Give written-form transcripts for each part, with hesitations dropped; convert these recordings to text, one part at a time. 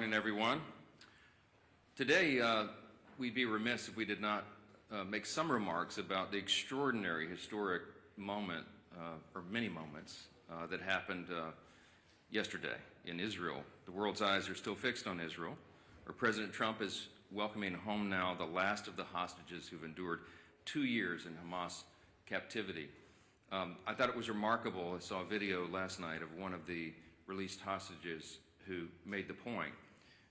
morning, everyone. Today, we'd be remiss if we did not make some remarks about the extraordinary historic moment, or many moments, that happened yesterday in Israel. The world's eyes are still fixed on Israel, where President Trump is welcoming home now the last of the hostages who've endured 2 years in Hamas captivity. I thought it was remarkable. I saw a video last night of one of the released hostages who made the point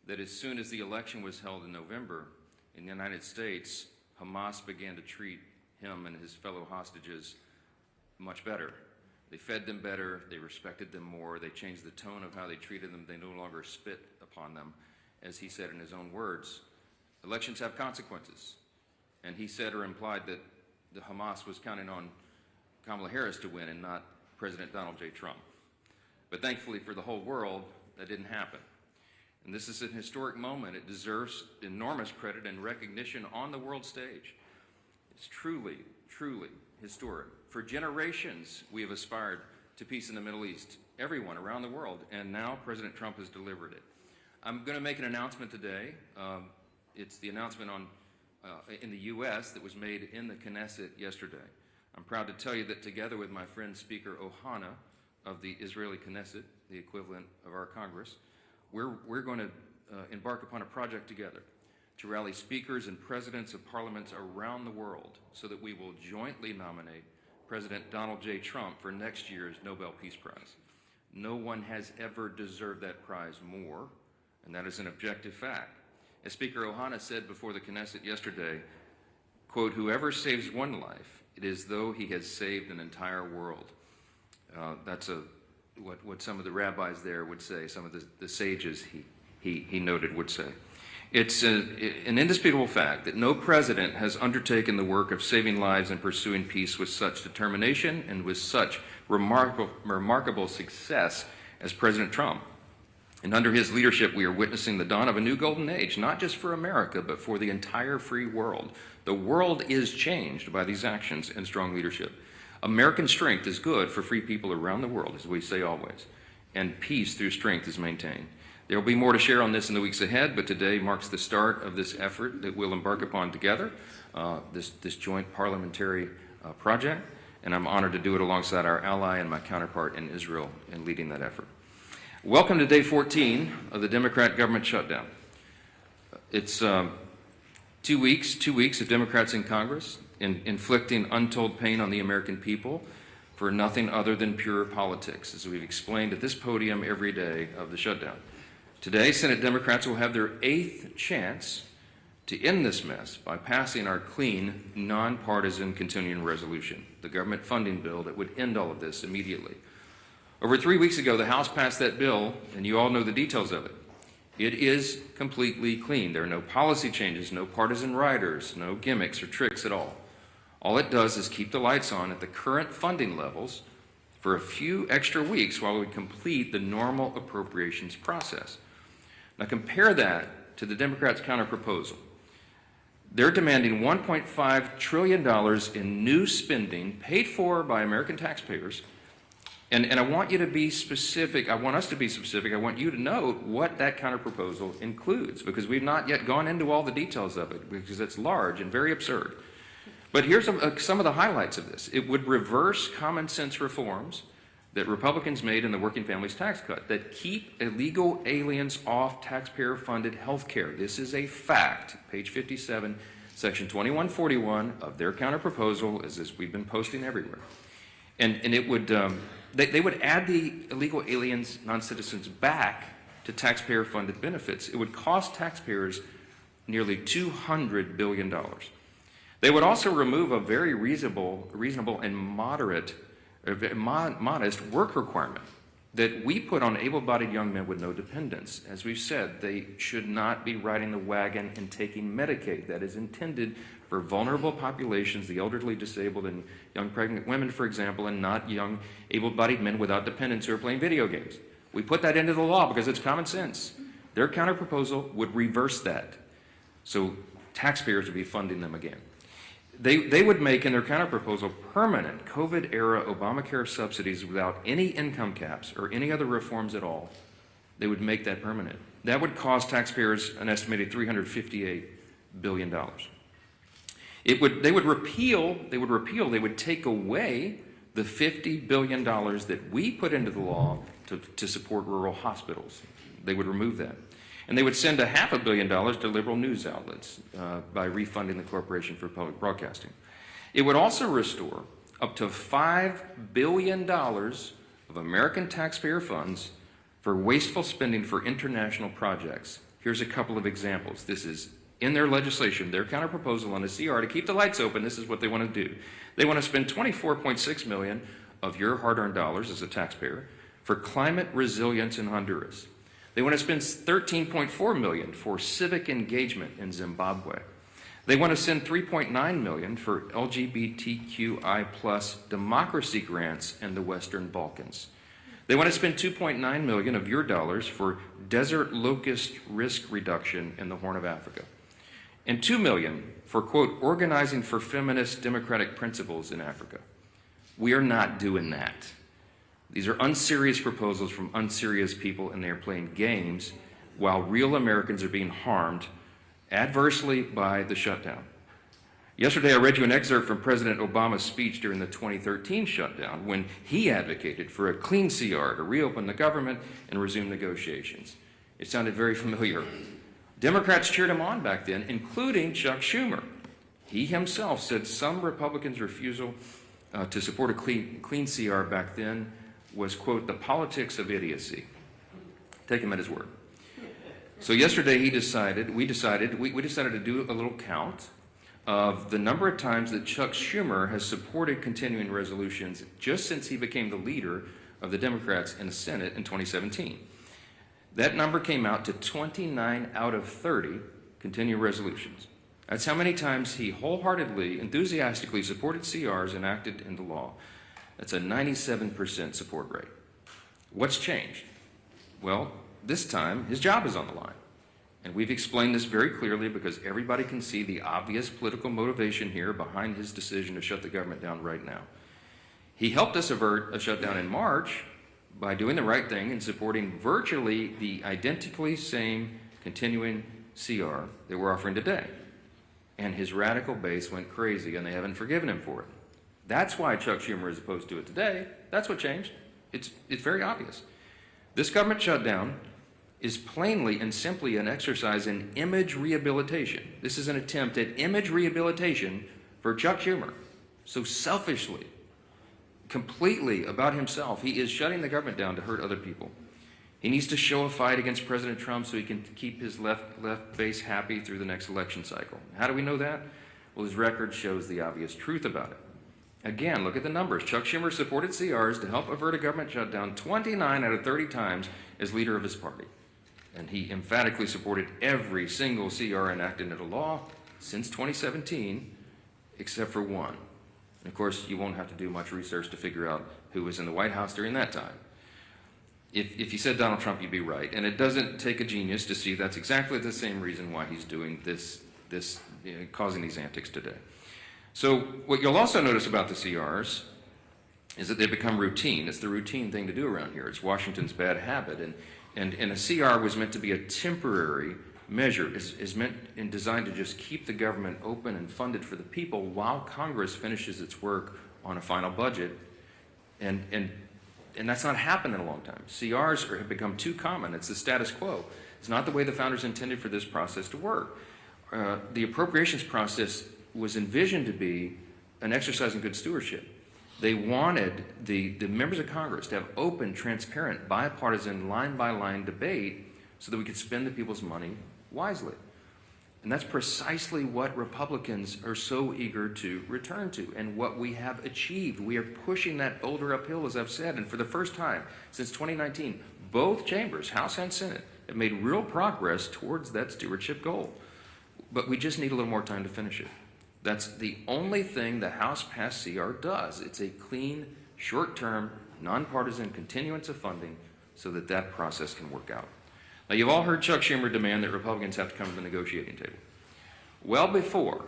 that as soon as the election was held in November in the United States, Hamas began to treat him and his fellow hostages much better. They fed them better, they respected them more, they changed the tone of how they treated them, they no longer spit upon them. As he said in his own words, elections have consequences. And he said or implied that the Hamas was counting on Kamala Harris to win and not President Donald J. Trump. But thankfully for the whole world, that didn't happen. And this is an historic moment. It deserves enormous credit and recognition on the world stage. It's truly, truly historic. For generations, we have aspired to peace in the Middle East, everyone around the world, and now President Trump has delivered it. I'm going to make an announcement today. It's the announcement in the U.S. that was made in the Knesset yesterday. I'm proud to tell you that together with my friend Speaker Ohana of the Israeli Knesset, the equivalent of our Congress, we're going to embark upon a project together to rally speakers and presidents of parliaments around the world so that we will jointly nominate President Donald J. Trump for next year's Nobel Peace Prize. No one has ever deserved that prize more, and that is an objective fact. As Speaker Ohana said before the Knesset yesterday, quote, "Whoever saves one life, it is though he has saved an entire world." That's what some of the rabbis there would say, some of the sages he noted would say. It's an indisputable fact that no president has undertaken the work of saving lives and pursuing peace with such determination and with such remarkable success as President Trump. And under his leadership, we are witnessing the dawn of a new golden age, not just for America, but for the entire free world. The world is changed by these actions and strong leadership. American strength is good for free people around the world, as we say always, and peace through strength is maintained. There will be more to share on this in the weeks ahead, but today marks the start of this effort that we'll embark upon together, this joint parliamentary project, and I'm honored to do it alongside our ally and my counterpart in Israel in leading that effort. Welcome to day 14 of the Democrat government shutdown. It's 2 weeks of Democrats in Congress inflicting untold pain on the American people for nothing other than pure politics, as we've explained at this podium every day of the shutdown. Today, Senate Democrats will have their 8th chance to end this mess by passing our clean, nonpartisan continuing resolution, the government funding bill that would end all of this immediately. Over 3 weeks ago, the House passed that bill, and you all know the details of it. It is completely clean. There are no policy changes, no partisan riders, no gimmicks or tricks at all. All it does is keep the lights on at the current funding levels for a few extra weeks while we complete the normal appropriations process. Now compare that to the Democrats' counterproposal. They're demanding $1.5 trillion in new spending paid for by American taxpayers. And I want you to be specific. I want us to be specific. I want you to note what that counterproposal includes, because we've not yet gone into all the details of it, because it's large and very absurd. But here's some of the highlights of this. It would reverse common sense reforms that Republicans made in the Working Families Tax Cut that keep illegal aliens off taxpayer-funded health care. This is a fact. Page 57, section 2141 of their counterproposal is this we've been posting everywhere. And it would, they would add the illegal aliens, non-citizens, back to taxpayer-funded benefits. It would cost taxpayers nearly $200 billion. They would also remove a very reasonable and modest work requirement that we put on able-bodied young men with no dependents. As we've said, they should not be riding the wagon and taking Medicaid. That is intended for vulnerable populations, the elderly, disabled, and young pregnant women, for example, and not young able-bodied men without dependents who are playing video games. We put that into the law because it's common sense. Their counterproposal would reverse that, so taxpayers would be funding them again. They would make in their counterproposal permanent COVID-era Obamacare subsidies without any income caps or any other reforms at all. They would make that permanent. That would cost taxpayers an estimated $358 billion. They would take away the $50 billion that we put into the law to support rural hospitals. They would remove that. And they would send $500 million to liberal news outlets by refunding the Corporation for Public Broadcasting. It would also restore up to $5 billion of American taxpayer funds for wasteful spending for international projects. Here's a couple of examples. This is in their legislation, their counterproposal on the CR to keep the lights open. This is what they want to do. They want to spend $24.6 million of your hard-earned dollars as a taxpayer for climate resilience in Honduras. They want to spend $13.4 million for civic engagement in Zimbabwe. They want to send $3.9 million for LGBTQI+ democracy grants in the Western Balkans. They want to spend $2.9 million of your dollars for desert locust risk reduction in the Horn of Africa. And $2 million for, quote, organizing for feminist democratic principles in Africa. We are not doing that. These are unserious proposals from unserious people, and they are playing games while real Americans are being harmed adversely by the shutdown. Yesterday, I read you an excerpt from President Obama's speech during the 2013 shutdown when he advocated for a clean CR to reopen the government and resume negotiations. It sounded very familiar. Democrats cheered him on back then, including Chuck Schumer. He himself said some Republicans' refusal to support a clean CR back then was, quote, the politics of idiocy. Take him at his word. So yesterday we decided to do a little count of the number of times that Chuck Schumer has supported continuing resolutions just since he became the leader of the Democrats in the Senate in 2017. That number came out to 29 out of 30 continuing resolutions. That's how many times he wholeheartedly, enthusiastically supported CRs enacted into law. That's a 97% support rate. What's changed? Well, this time his job is on the line. And we've explained this very clearly because everybody can see the obvious political motivation here behind his decision to shut the government down right now. He helped us avert a shutdown in March by doing the right thing and supporting virtually the identically same continuing CR that we're offering today. And his radical base went crazy, and they haven't forgiven him for it. That's why Chuck Schumer is opposed to it today. That's what changed. It's very obvious. This government shutdown is plainly and simply an exercise in image rehabilitation. This is an attempt at image rehabilitation for Chuck Schumer. So selfishly, completely about himself, he is shutting the government down to hurt other people. He needs to show a fight against President Trump so he can keep his left base happy through the next election cycle. How do we know that? Well, his record shows the obvious truth about it. Again, look at the numbers. Chuck Schumer supported CRs to help avert a government shutdown 29 out of 30 times as leader of his party. And he emphatically supported every single CR enacted into law since 2017, except for one. And of course, you won't have to do much research to figure out who was in the White House during that time. If you said Donald Trump, you'd be right. And it doesn't take a genius to see that's exactly the same reason why he's doing this causing these antics today. So what you'll also notice about the CRs is that they become routine. It's the routine thing to do around here. It's Washington's bad habit. And a CR was meant to be a temporary measure. Is meant and designed to just keep the government open and funded for the people while Congress finishes its work on a final budget. And that's not happened in a long time. CRs have become too common. It's the status quo. It's not the way the founders intended for this process to work. The appropriations process was envisioned to be an exercise in good stewardship. They wanted the members of Congress to have open, transparent, bipartisan, line-by-line debate so that we could spend the people's money wisely. And that's precisely what Republicans are so eager to return to and what we have achieved. We are pushing that boulder uphill, as I've said, and for the first time since 2019, both chambers, House and Senate, have made real progress towards that stewardship goal. But we just need a little more time to finish it. That's the only thing the House passed CR does. It's a clean, short-term, nonpartisan continuance of funding so that that process can work out. Now, you've all heard Chuck Schumer demand that Republicans have to come to the negotiating table. Well before,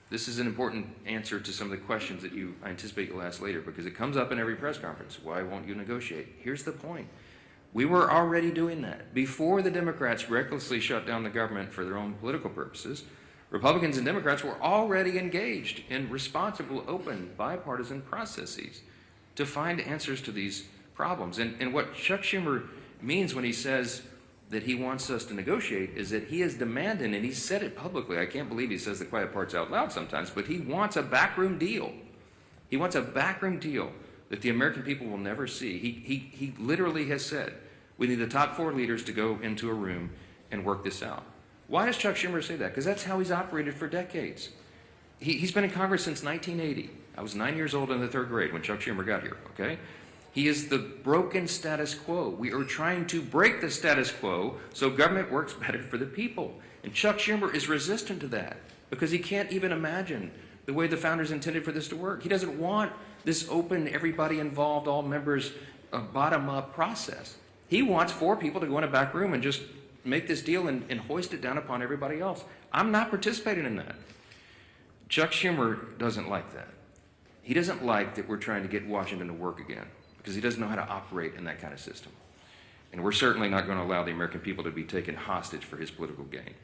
this is an important answer to some of the questions that I anticipate you'll ask later because it comes up in every press conference. Why won't you negotiate? Here's the point. We were already doing that. Before the Democrats recklessly shut down the government for their own political purposes, Republicans and Democrats were already engaged in responsible, open, bipartisan processes to find answers to these problems. And what Chuck Schumer means when he says that he wants us to negotiate is that he is demanding, and he said it publicly, I can't believe he says the quiet parts out loud sometimes, but he wants a backroom deal. He wants a backroom deal that the American people will never see. He literally has said, we need the top 4 leaders to go into a room and work this out. Why does Chuck Schumer say that? Because that's how he's operated for decades. He's been in Congress since 1980. I was 9 years old in the 3rd grade when Chuck Schumer got here, okay? He is the broken status quo. We are trying to break the status quo so government works better for the people. And Chuck Schumer is resistant to that because he can't even imagine the way the founders intended for this to work. He doesn't want this open, everybody involved, all members, bottom-up process. He wants 4 people to go in a back room and just make this deal and hoist it down upon everybody else. I'm not participating in that. Chuck Schumer doesn't like that. He doesn't like that we're trying to get Washington to work again because he doesn't know how to operate in that kind of system. And we're certainly not going to allow the American people to be taken hostage for his political gain.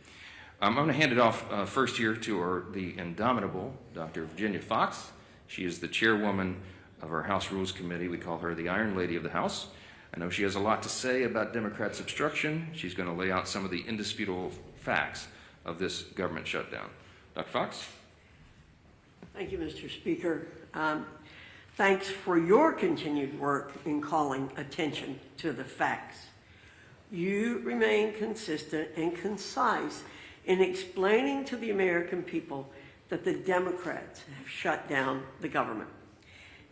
I'm going to hand it off first here to the indomitable Dr. Virginia Fox. She is the chairwoman of our House Rules Committee. We call her the Iron Lady of the House. I know she has a lot to say about Democrats' obstruction. She's going to lay out some of the indisputable facts of this government shutdown. Dr. Fox? Thank you, Mr. Speaker. Thanks for your continued work in calling attention to the facts. You remain consistent and concise in explaining to the American people that the Democrats have shut down the government.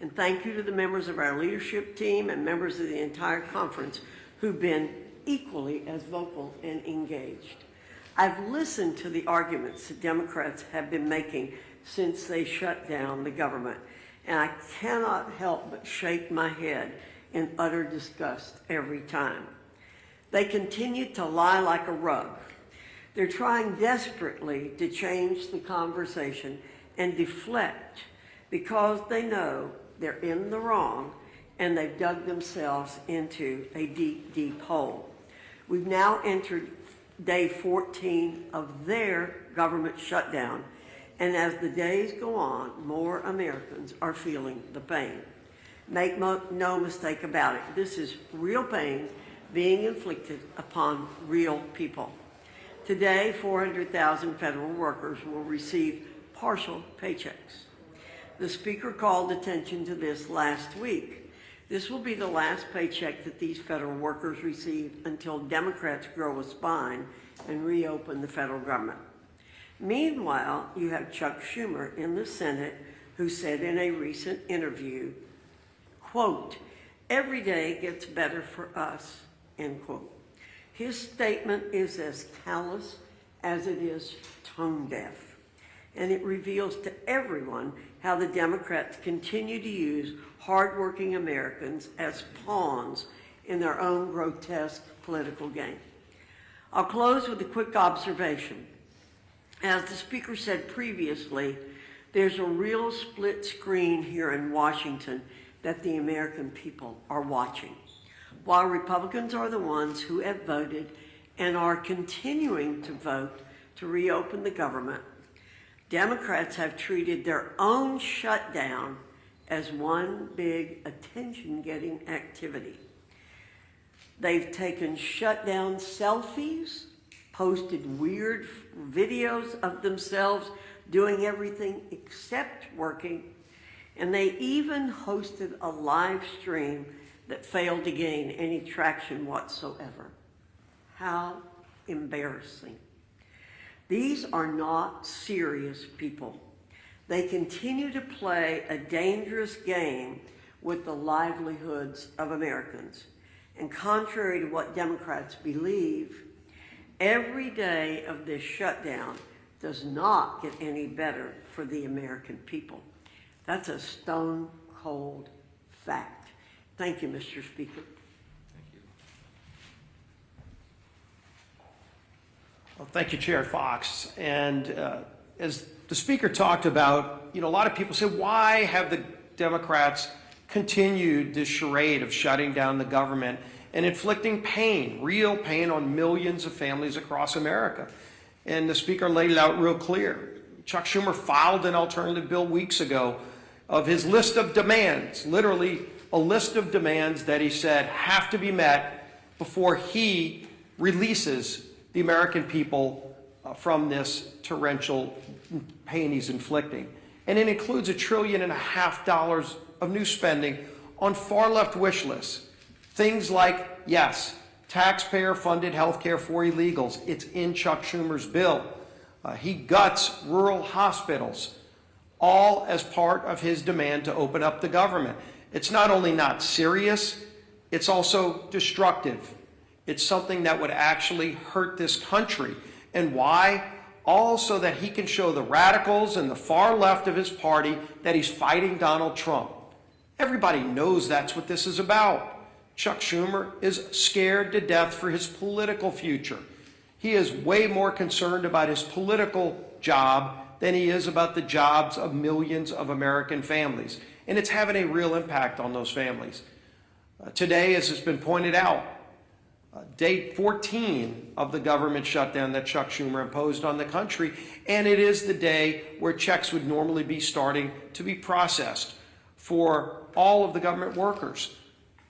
And thank you to the members of our leadership team and members of the entire conference who've been equally as vocal and engaged. I've listened to the arguments the Democrats have been making since they shut down the government, and I cannot help but shake my head in utter disgust every time. They continue to lie like a rug. They're trying desperately to change the conversation and deflect because they know they're in the wrong and they've dug themselves into a deep, deep hole. We've now entered day 14 of their government shutdown, and as the days go on, more Americans are feeling the pain. Make no mistake about it, this is real pain being inflicted upon real people. Today, 400,000 federal workers will receive partial paychecks. The Speaker called attention to this last week. This will be the last paycheck that these federal workers receive until Democrats grow a spine and reopen the federal government. Meanwhile, you have Chuck Schumer in the Senate who said in a recent interview, quote, "Every day gets better for us," end quote. His statement is as callous as it is tone deaf, and it reveals to everyone how the Democrats continue to use hardworking Americans as pawns in their own grotesque political game. I'll close with a quick observation. As the Speaker said previously, there's a real split screen here in Washington that the American people are watching. While Republicans are the ones who have voted and are continuing to vote to reopen the government, Democrats have treated their own shutdown as one big attention-getting activity. They've taken shutdown selfies, posted weird videos of themselves doing everything except working, and they even hosted a live stream that failed to gain any traction whatsoever. How embarrassing. These are not serious people. They continue to play a dangerous game with the livelihoods of Americans. And contrary to what Democrats believe, every day of this shutdown does not get any better for the American people. That's a stone cold fact. Thank you, Mr. Speaker. Well, thank you, Chair Fox. And as the Speaker talked about, a lot of people say, why have the Democrats continued this charade of shutting down the government and inflicting pain, real pain, on millions of families across America. And the Speaker laid it out real clear. Chuck Schumer filed an alternative bill weeks ago of his list of demands, literally a list of demands that he said have to be met before he releases the American people from this torrential pain he's inflicting. And it includes $1.5 trillion of new spending on far-left wish lists. Things like, yes, taxpayer-funded health care for illegals. It's in Chuck Schumer's bill. He guts rural hospitals, all as part of his demand to open up the government. It's not only not serious, it's also destructive. It's something that would actually hurt this country. And why? All so that he can show the radicals and the far left of his party that he's fighting Donald Trump. Everybody knows that's what this is about. Chuck Schumer is scared to death for his political future. He is way more concerned about his political job than he is about the jobs of millions of American families. And it's having a real impact on those families. Today, as has been pointed out, day 14 of the government shutdown that Chuck Schumer imposed on the country, and it is the day where checks would normally be starting to be processed for all of the government workers,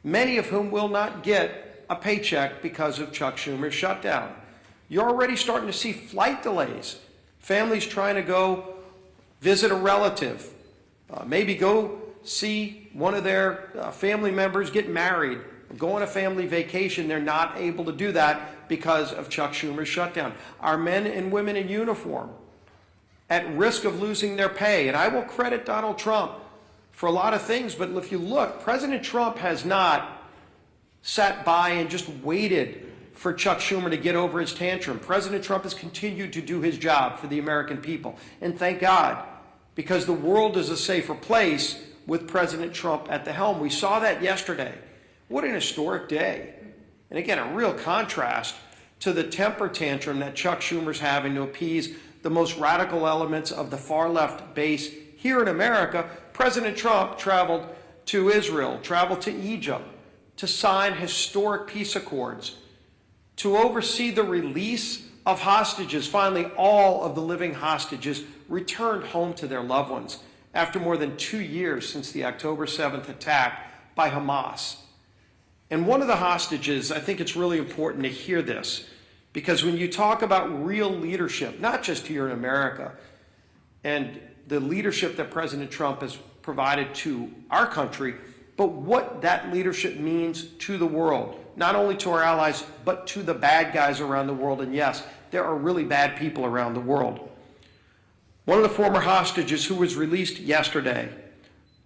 many of whom will not get a paycheck because of Chuck Schumer's shutdown. You're already starting to see flight delays, families trying to go visit a relative, maybe go see one of their family members get married, go on a family vacation. They're not able to do that because of Chuck Schumer's shutdown. Our men and women in uniform at risk of losing their pay. And I will credit Donald Trump for a lot of things, but if you look, President Trump has not sat by and just waited for Chuck Schumer to get over his tantrum. President Trump has continued to do his job for the American people. And thank God, because the world is a safer place with President Trump at the helm. We saw that yesterday. What an historic day. And again, a real contrast to the temper tantrum that Chuck Schumer's having to appease the most radical elements of the far left base here in America. President Trump traveled to Israel, traveled to Egypt to sign historic peace accords, to oversee the release of hostages. Finally, all of the living hostages returned home to their loved ones after more than 2 years since the October 7th attack by Hamas. And one of the hostages, I think it's really important to hear this, because when you talk about real leadership, not just here in America, and the leadership that President Trump has provided to our country, but what that leadership means to the world, not only to our allies, but to the bad guys around the world. And yes, there are really bad people around the world. One of the former hostages who was released yesterday,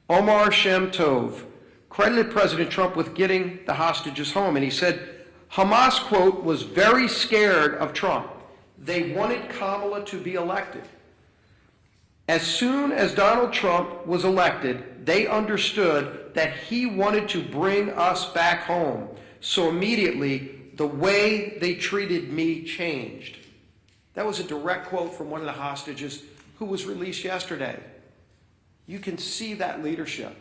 Omar Shem Tov, credited President Trump with getting the hostages home. And he said, Hamas, quote, was very scared of Trump. They wanted Kamala to be elected. As soon as Donald Trump was elected, they understood that he wanted to bring us back home. So immediately, the way they treated me changed. That was a direct quote from one of the hostages who was released yesterday. You can see that leadership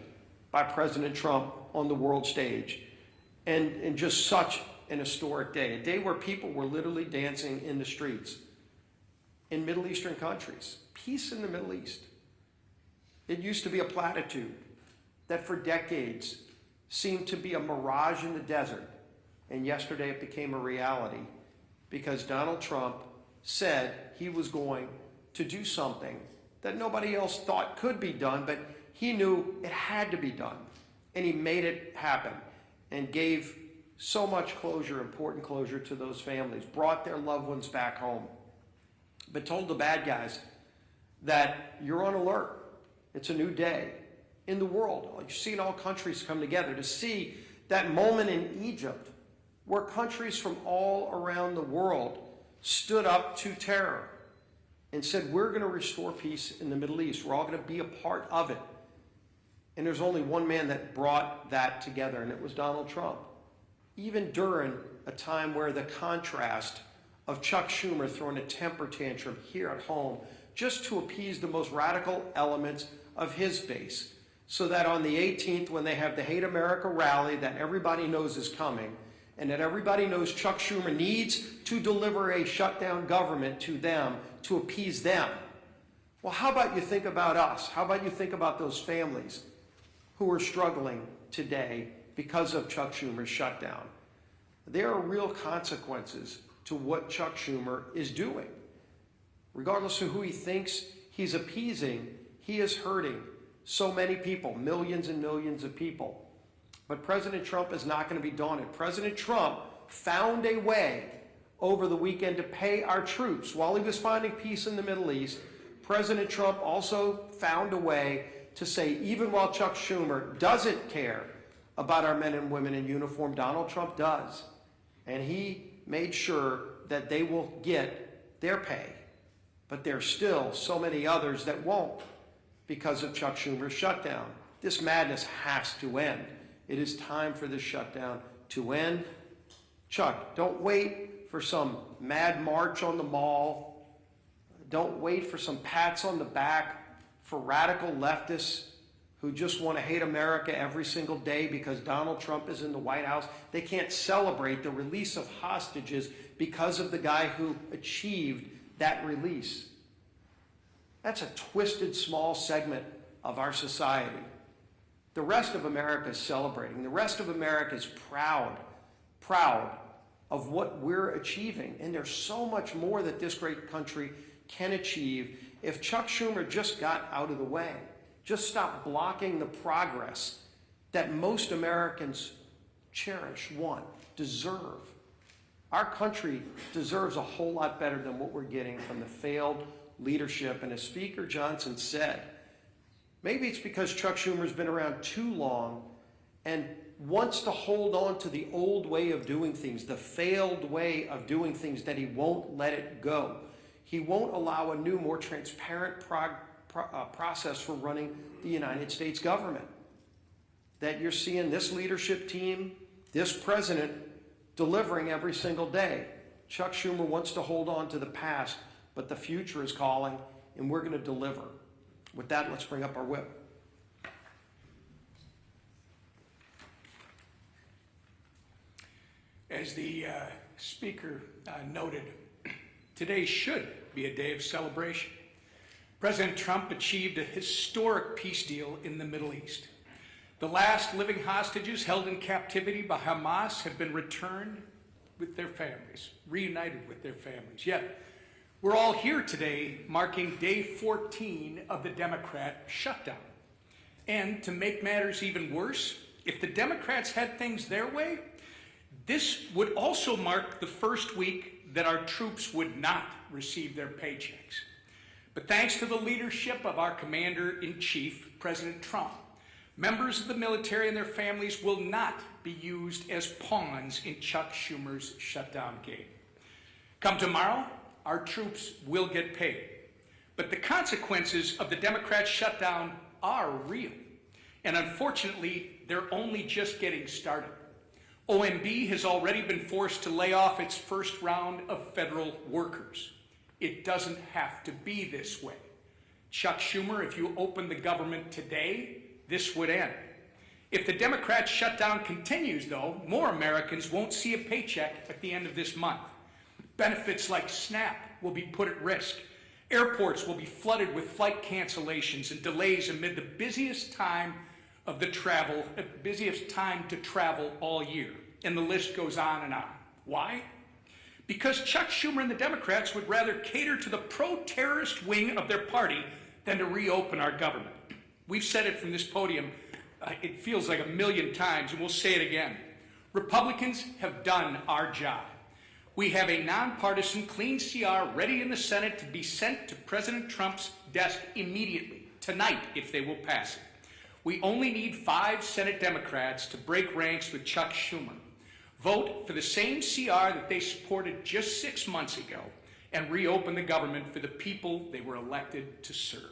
by President Trump on the world stage. And just such an historic day, a day where people were literally dancing in the streets in Middle Eastern countries. Peace in the Middle East. It used to be a platitude that for decades seemed to be a mirage in the desert. And yesterday it became a reality because Donald Trump said he was going to do something that nobody else thought could be done, but he knew it had to be done. And he made it happen and gave so much closure, important closure to those families, brought their loved ones back home, but told the bad guys that you're on alert. It's a new day in the world. You're seeing all countries come together to see that moment in Egypt where countries from all around the world stood up to terror and said, we're going to restore peace in the Middle East. We're all going to be a part of it. And there's only one man that brought that together, and it was Donald Trump. Even during a time where the contrast of Chuck Schumer throwing a temper tantrum here at home just to appease the most radical elements of his base, so that on the 18th, when they have the Hate America rally that everybody knows is coming, and that everybody knows Chuck Schumer needs to deliver a shutdown government to them to appease them. Well, how about you think about us? How about you think about those families who are struggling today because of Chuck Schumer's shutdown? There are real consequences to what Chuck Schumer is doing. Regardless of who he thinks he's appeasing, he is hurting so many people, millions and millions of people. But President Trump is not going to be daunted. President Trump found a way over the weekend to pay our troops. While he was finding peace in the Middle East, President Trump also found a way to say, even while Chuck Schumer doesn't care about our men and women in uniform, Donald Trump does. And he made sure that they will get their pay. But there's still so many others that won't because of Chuck Schumer's shutdown. This madness has to end. It is time for this shutdown to end. Chuck, don't wait for some mad march on the mall. Don't wait for some pats on the back for radical leftists who just want to hate America every single day because Donald Trump is in the White House. They can't celebrate the release of hostages because of the guy who achieved that release. That's a twisted small segment of our society. The rest of America is celebrating. The rest of America is proud of what we're achieving. And there's so much more that this great country can achieve if Chuck Schumer just got out of the way. Just stop blocking the progress that most Americans cherish, want, deserve. Our country deserves a whole lot better than what we're getting from the failed leadership. And as Speaker Johnson said, maybe it's because Chuck Schumer's been around too long and wants to hold on to the old way of doing things, the failed way of doing things, that he won't let it go. He won't allow a new, more transparent process for running the United States government. That you're seeing this leadership team, this president, delivering every single day. Chuck Schumer wants to hold on to the past, but the future is calling, and we're going to deliver. With that, let's bring up our whip. As the Speaker noted, today should be a day of celebration. President Trump achieved a historic peace deal in the Middle East. The last living hostages held in captivity by Hamas have been returned with their families, reunited with their families. Yet, we're all here today marking day 14 of the Democrat shutdown. And to make matters even worse, if the Democrats had things their way, this would also mark the first week that our troops would not receive their paychecks. But thanks to the leadership of our Commander-in-Chief, President Trump, members of the military and their families will not be used as pawns in Chuck Schumer's shutdown game. Come tomorrow, our troops will get paid. But the consequences of the Democrat shutdown are real. And unfortunately, they're only just getting started. OMB has already been forced to lay off its first round of federal workers. It doesn't have to be this way. Chuck Schumer, if you open the government today, this would end. If the Democrat shutdown continues, though, more Americans won't see a paycheck at the end of this month. Benefits like SNAP will be put at risk. Airports will be flooded with flight cancellations and delays amid the busiest time to travel all year. And the list goes on and on. Why? Because Chuck Schumer and the Democrats would rather cater to the pro-terrorist wing of their party than to reopen our government. We've said it from this podium, it feels like 1,000,000 times, and we'll say it again. Republicans have done our job. We have a nonpartisan clean CR ready in the Senate to be sent to President Trump's desk immediately, tonight, if they will pass it. We only need 5 Senate Democrats to break ranks with Chuck Schumer, vote for the same CR that they supported just 6 months ago, and reopen the government for the people they were elected to serve.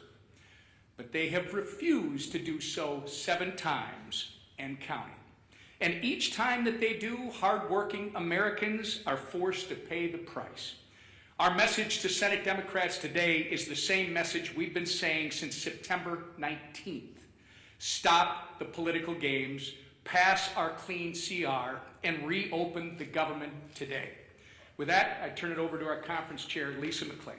But they have refused to do so 7 times and counting. And each time that they do, hardworking Americans are forced to pay the price. Our message to Senate Democrats today is the same message we've been saying since September 19th. Stop the political games, pass our clean CR, and reopen the government today. With that, I turn it over to our conference chair, Lisa McClain.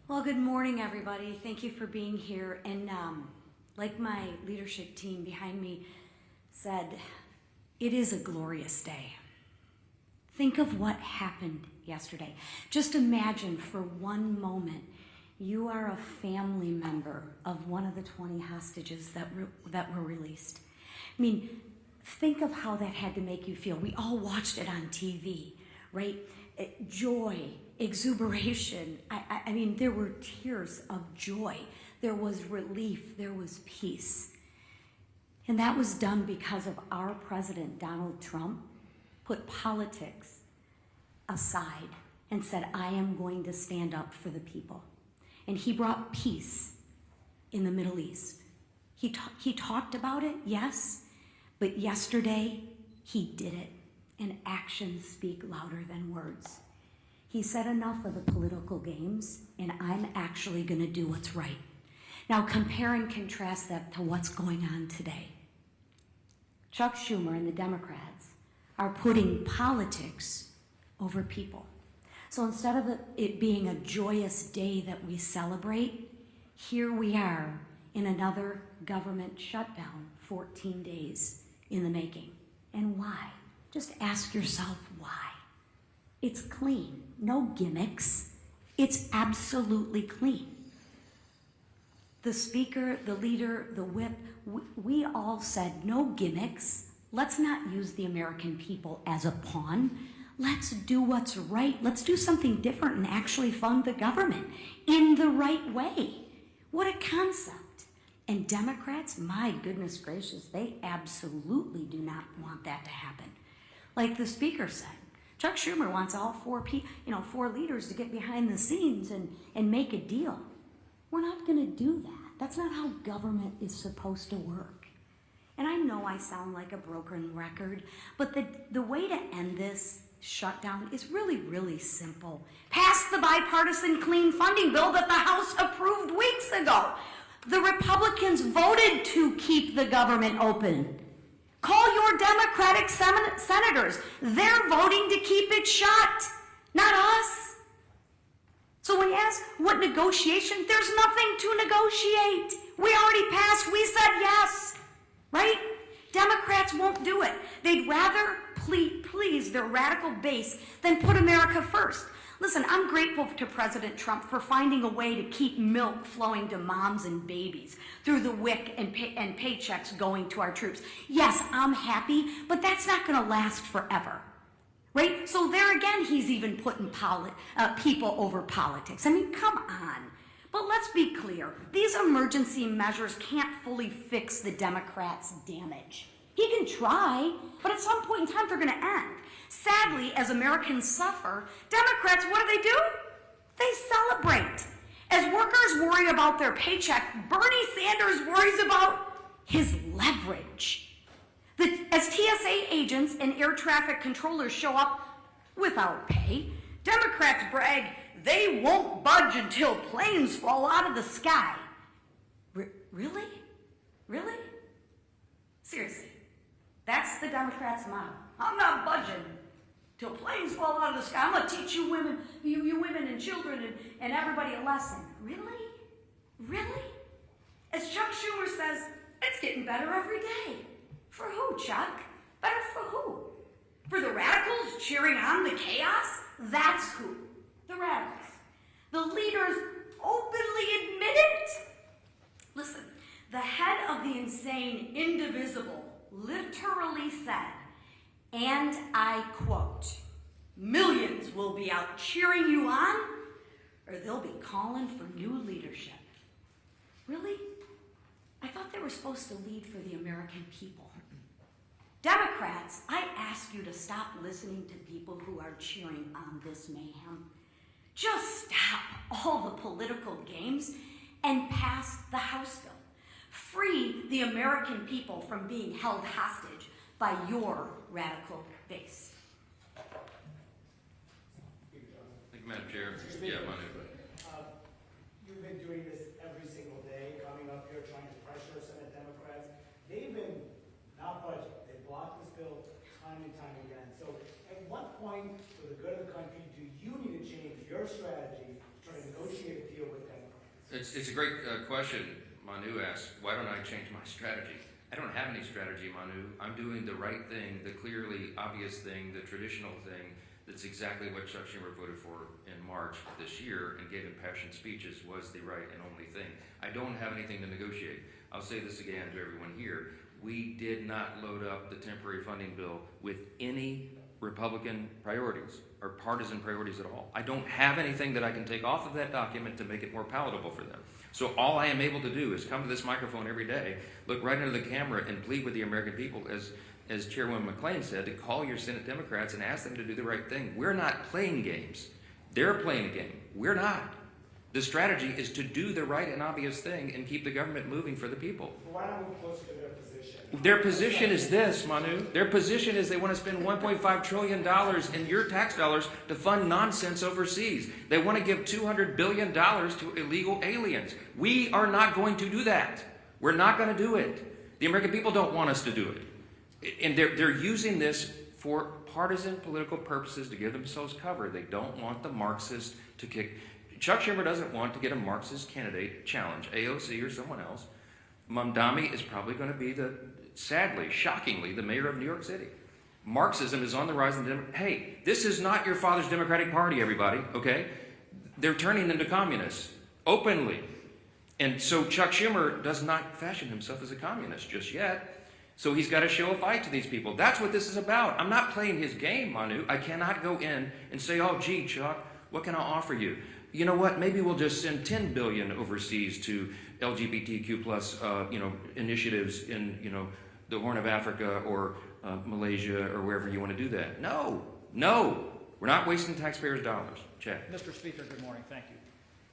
Well, good morning, everybody. Thank you for being here. And like my leadership team behind me said, it is a glorious day. Think of what happened yesterday. Just imagine for one moment you are a family member of one of the 20 hostages that were released. I mean, think of how that had to make you feel. We all watched it on TV, right? Joy, exuberation. I mean, there were tears of joy. There was relief. There was peace. And that was done because of our president, Donald Trump, put politics aside and said, I am going to stand up for the people. And he brought peace in the Middle East. He talked about it, yes, but yesterday he did it. And actions speak louder than words. He said enough of the political games, and I'm actually going to do what's right. Now compare and contrast that to what's going on today. Chuck Schumer and the Democrats are putting politics over people. So instead of it being a joyous day that we celebrate, here we are in another government shutdown, 14 days in the making. And why? Just ask yourself why. It's clean, no gimmicks. It's absolutely clean. The speaker, the leader, the whip, we all said no gimmicks. Let's not use the American people as a pawn. Let's do what's right. Let's do something different and actually fund the government in the right way. What a concept. And Democrats, my goodness gracious, they absolutely do not want that to happen. Like the speaker said, Chuck Schumer wants all four leaders to get behind the scenes and make a deal. We're not going to do that. That's not how government is supposed to work. And I know I sound like a broken record, but the way to end this shutdown is really, really simple. Pass the bipartisan clean funding bill that the House approved weeks ago. The Republicans voted to keep the government open. Call your Democratic senators. They're voting to keep it shut, not us. So when you ask what negotiation, there's nothing to negotiate. We already passed, we said yes, right? Democrats won't do it. They'd rather please their radical base than put America first. Listen, I'm grateful to President Trump for finding a way to keep milk flowing to moms and babies through the WIC and paychecks going to our troops. Yes, I'm happy, but that's not going to last forever, right? So there again, he's even putting people over politics. I mean, come on. But let's be clear. These emergency measures can't fully fix the Democrats' damage. He can try, but at some point in time, they're going to end. Sadly, as Americans suffer, Democrats, what do? They celebrate. As workers worry about their paycheck, Bernie Sanders worries about his leverage. As TSA agents and air traffic controllers show up without pay, Democrats brag they won't budge until planes fall out of the sky. Really? Really? Seriously. That's the Democrats' motto. I'm not budging till planes fall out of the sky. I'm going to teach you women, you women and children and everybody a lesson. Really? Really? As Chuck Schumer says, it's getting better every day. For who, Chuck? Better for who? For the radicals cheering on the chaos? That's who. The radicals. The leaders openly admit it. Listen, the head of the insane indivisible literally said, and I quote, "Millions will be out cheering you on, or they'll be calling for new leadership." Really? I thought they were supposed to lead for the American people. Democrats, I ask you to stop listening to people who are cheering on this mayhem. Just stop all the political games and pass the House bill. Free the American people from being held hostage by your radical base. Thank you, Madam Chair. Yeah, Manu. You've been doing this every single day, coming up here trying to pressure Senate Democrats. They've been not budging. They blocked this bill time and time again. So at what point, for the good of the country, do you need to change your strategy to try to negotiate a deal with Democrats? It's a great question. Manu asked, why don't I change my strategy? I don't have any strategy, Manu. I'm doing the right thing, the clearly obvious thing, the traditional thing. That's exactly what Chuck Schumer voted for in March this year and gave impassioned speeches was the right and only thing. I don't have anything to negotiate. I'll say this again to everyone here. We did not load up the temporary funding bill with any Republican priorities or partisan priorities at all. I don't have anything that I can take off of that document to make it more palatable for them. So all I am able to do is come to this microphone every day, look right into the camera and plead with the American people, as Chairwoman McClain said, to call your Senate Democrats and ask them to do the right thing. We're not playing games. They're playing a game. We're not. The strategy is to do the right and obvious thing and keep the government moving for the people. Well, why don't we closer to their position? Their position is this, Manu. Their position is they want to spend $1.5 trillion in your tax dollars to fund nonsense overseas. They want to give $200 billion to illegal aliens. We are not going to do that. We're not going to do it. The American people don't want us to do it. And they're using this for partisan political purposes to give themselves cover. They don't want the Marxists to kick. Chuck Schumer doesn't want to get a Marxist candidate challenge, AOC or someone else. Mamdani is probably going to be sadly, shockingly, the mayor of New York City. Marxism is on the rise. Hey, this is not your father's Democratic Party, everybody, okay? They're turning into communists, openly. And so Chuck Schumer does not fashion himself as a communist just yet. So he's got to show a fight to these people. That's what this is about. I'm not playing his game, Manu. I cannot go in and say, oh, gee, Chuck, what can I offer you? You know what? Maybe we'll just send $10 billion overseas to LGBTQ plus, initiatives in, the Horn of Africa or Malaysia or wherever you want to do that. No, we're not wasting taxpayers' dollars. Check. Mr. Speaker, good morning. Thank you.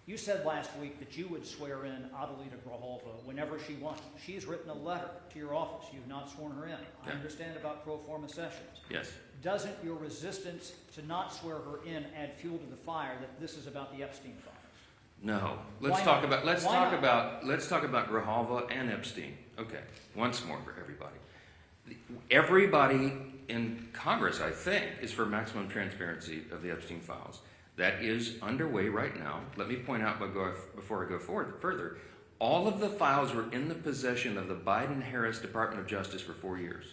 You said last week that you would swear in Adelita Grijalva whenever she wants. She has written a letter to your office. You've not sworn her in. I understand about pro forma sessions. Yes. Doesn't your resistance to not swear her in add fuel to the fire that this is about the Epstein files? No. Let's talk about Grijalva and Epstein. Okay. Once more for everybody. Everybody in Congress, I think, is for maximum transparency of the Epstein files. That is underway right now. Let me point out before I go further, all of the files were in the possession of the Biden-Harris Department of Justice for 4 years.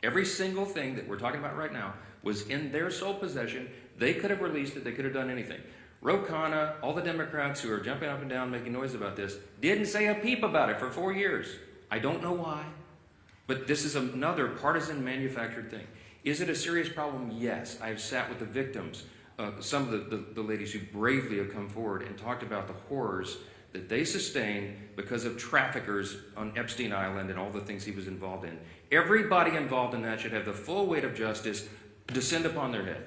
Every single thing that we're talking about right now was in their sole possession. They could have released it. They could have done anything. Ro Khanna, all the Democrats who are jumping up and down making noise about this, didn't say a peep about it for 4 years. I don't know why, but this is another partisan manufactured thing. Is it a serious problem? Yes. I've sat with the victims. Some of the ladies who bravely have come forward and talked about the horrors that they sustained because of traffickers on Epstein Island and all the things he was involved in. Everybody involved in that should have the full weight of justice descend upon their head.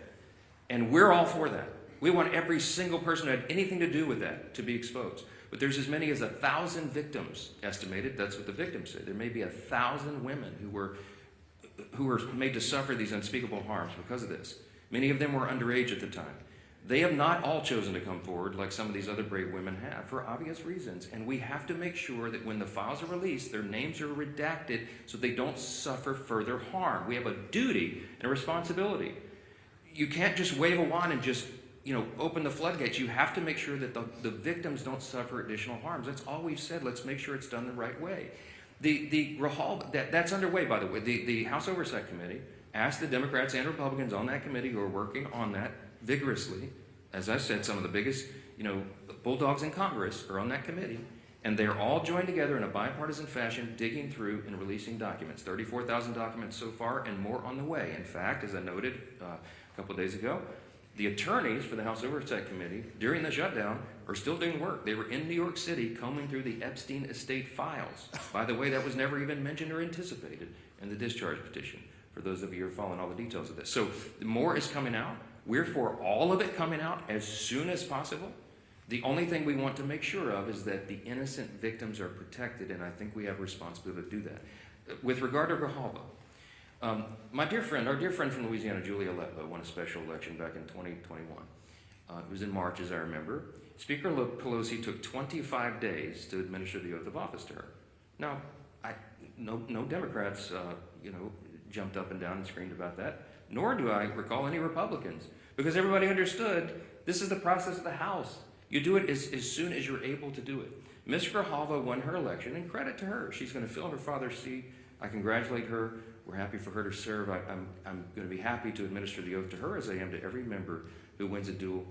And we're all for that. We want every single person who had anything to do with that to be exposed. But there's as many as 1,000 victims estimated. That's what the victims say. There may be 1,000 women who were made to suffer these unspeakable harms because of this. Many of them were underage at the time. They have not all chosen to come forward like some of these other brave women have for obvious reasons. And we have to make sure that when the files are released, their names are redacted so they don't suffer further harm. We have a duty and a responsibility. You can't just wave a wand and just, open the floodgates. You have to make sure that the victims don't suffer additional harms. That's all we've said. Let's make sure it's done the right way. That's underway, by the way. The House Oversight Committee asked the Democrats and Republicans on that committee who are working on that vigorously. As I said, some of the biggest, bulldogs in Congress are on that committee, and they're all joined together in a bipartisan fashion, digging through and releasing documents. 34,000 documents so far, and more on the way. In fact, as I noted a couple of days ago, the attorneys for the House Oversight Committee during the shutdown are still doing work. They were in New York City combing through the Epstein estate files. By the way, that was never even mentioned or anticipated in the discharge petition, for those of you who are following all the details of this. So more is coming out. We're for all of it coming out as soon as possible. The only thing we want to make sure of is that the innocent victims are protected, and I think we have a responsibility to do that. With regard to Grijalva, our dear friend from Louisiana, Julia Letba, won a special election back in 2021. It was in March, as I remember. Speaker Pelosi took 25 days to administer the oath of office to her. Now, no Democrats, jumped up and down and screamed about that, nor do I recall any Republicans, because everybody understood this is the process of the House. You do it as soon as you're able to do it. Ms. Grijalva won her election, and credit to her. She's going to fill her father's seat. I congratulate her. We're happy for her to serve. I'm going to be happy to administer the oath to her as I am to every member who wins who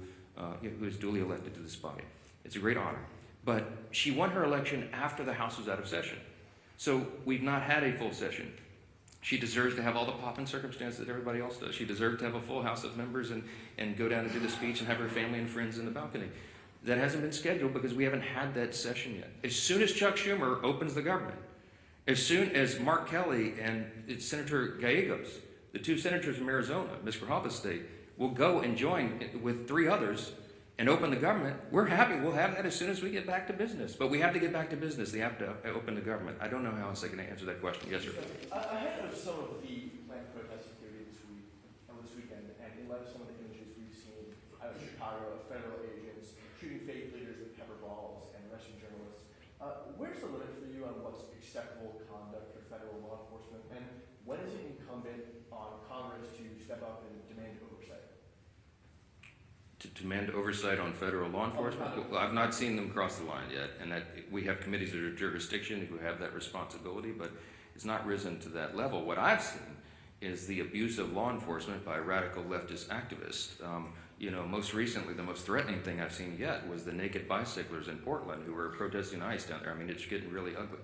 is duly elected to this body. It's a great honor. But she won her election after the House was out of session. So we've not had a full session. She deserves to have all the pomp and circumstance that everybody else does. She deserves to have a full House of members and go down and do the speech and have her family and friends in the balcony. That hasn't been scheduled because we haven't had that session yet. As soon as Chuck Schumer opens the government, as soon as Mark Kelly and Senator Gallegos, the two senators from Arizona, Ms. Grijalva's state, will go and join with 3 others and open the government, we're happy. We'll have that as soon as we get back to business. But we have to get back to business. They have to open the government. I don't know how else I can answer that question. Yes, sir. Ahead of some of the plant protest activity this weekend, and in light of some of the images we've seen out of Chicago of federal agents shooting faith leaders with pepper balls and arresting journalists, where's the limit for you on what's acceptable conduct for federal law enforcement, and when is it incumbent on Congress to step up and demand oversight? To demand oversight on federal law enforcement? Well, I've not seen them cross the line yet, and that we have committees of jurisdiction who have that responsibility, but it's not risen to that level. What I've seen is the abuse of law enforcement by radical leftist activists. Most recently, the most threatening thing I've seen yet was the naked bicyclers in Portland who were protesting ICE down there. I mean, it's getting really ugly.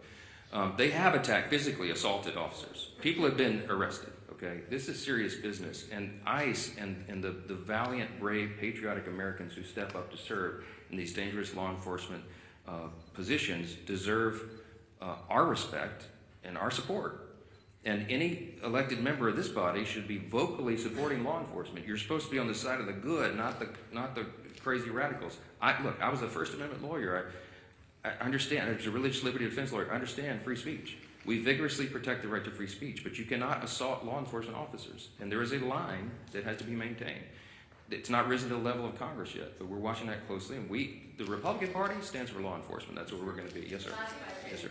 They have attacked, physically assaulted officers. People have been arrested. Okay, this is serious business, and ICE and the valiant, brave, patriotic Americans who step up to serve in these dangerous law enforcement positions deserve our respect and our support. And any elected member of this body should be vocally supporting law enforcement. You're supposed to be on the side of the good, not the crazy radicals. I was a First Amendment lawyer. I understand. I was a religious liberty defense lawyer. I understand free speech. We vigorously protect the right to free speech, but you cannot assault law enforcement officers. And there is a line that has to be maintained. It's not risen to the level of Congress yet, but we're watching that closely. And the Republican Party stands for law enforcement. That's what we're going to be. Yes, sir. Yes, sir.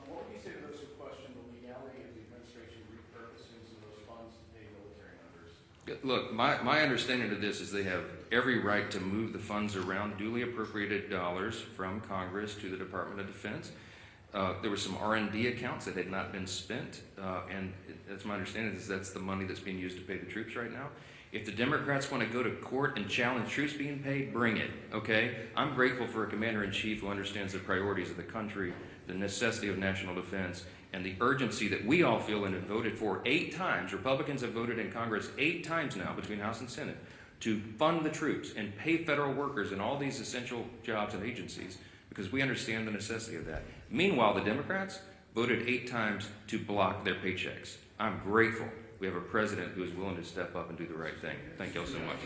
What would you say to those who question the legality of the administration repurposing some of those funds to pay military members? Look, my understanding of this is they have every right to move the funds around, duly appropriated dollars from Congress to the Department of Defense. There were some R&D accounts that had not been spent, and that's my understanding is that's the money that's being used to pay the troops right now. If the Democrats want to go to court and challenge troops being paid, bring it, okay? I'm grateful for a commander-in-chief who understands the priorities of the country, the necessity of national defense, and the urgency that we all feel and have voted for 8 times. Republicans have voted in Congress 8 times now between House and Senate to fund the troops and pay federal workers in all these essential jobs and agencies because we understand the necessity of that. Meanwhile, the Democrats voted 8 times to block their paychecks. I'm grateful we have a president who is willing to step up and do the right thing. Thank you all so much.